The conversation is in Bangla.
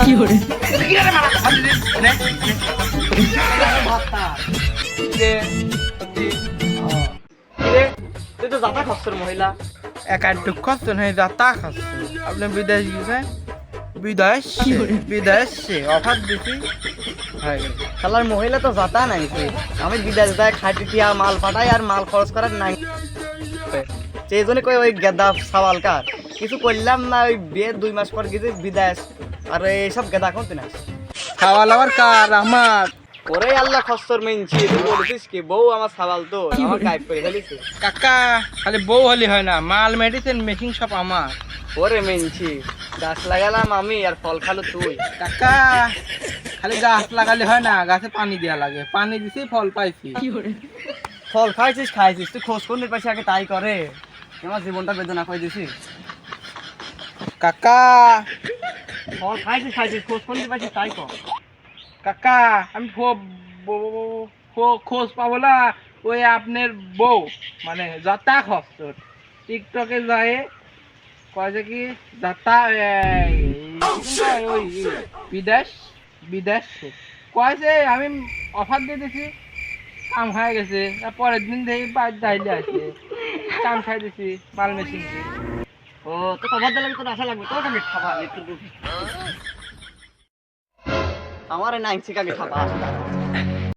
কি হরে তুই তো যাতা খসর মহিলা এক আধটু খরচ হয়ে যা তা খাচ্ছে আপনি বিদেশ গেছেন বিদেশে অফার দিছি হয়ে গেল। শালার মহিলা তো যাতা নাই আমি বিদেশ যায় খাটি টিয়া মাল পাঠাই আর মাল খরচ করার নাই সেই জন্য কই ওই গেদা সওয়ালকার কিছু করলাম না ওই বিয়ে 2 মাস পর গেছে বিদেশ আর এইসব গেদা কোনতে না খাওয়া লাওয়ার কার আমার ওরে আল্লাহ খসর মেনছি তুই বলছিস কি বউ আমার সওয়াল তো আমার গায়েব করে ফেলিছে কাকা খালি বউ হলি হয় না মাল মেডিসিন মেকিং সব আমার ওরে মেনছি গাছ লাগালাম আমি আর ফল খালো তুই কাকা খালি গাছ লাগালে হয় না গাছে পানি দেওয়া লাগে পানি দিছি ফল পাইছি ফল খাইছিস তুই খোঁজ কোন পাশে আগে তাই করে আমার জীবনটা বেদনা করে দিছিস কাকা ফল খাইছিস খোঁজ কোন পাশে তাই কর কাকা আমি খোঁজ পাবো না ওই আপনার বউ মানে যাতা খরচ টিকটকে যায় কয় যে কি যাতা ওই বিদেশ কয় যে আমি অফার দিয়ে দিছি কাম হয়ে গেছে পরের দিন থেকে বাইর দাইলে আছে কাম খাই দিছি মাল মেশিন ও তো খবর দিলে তো আশা লাগবে তোর আমি খাবা একটু আমার নাইনসি কাকে খাবা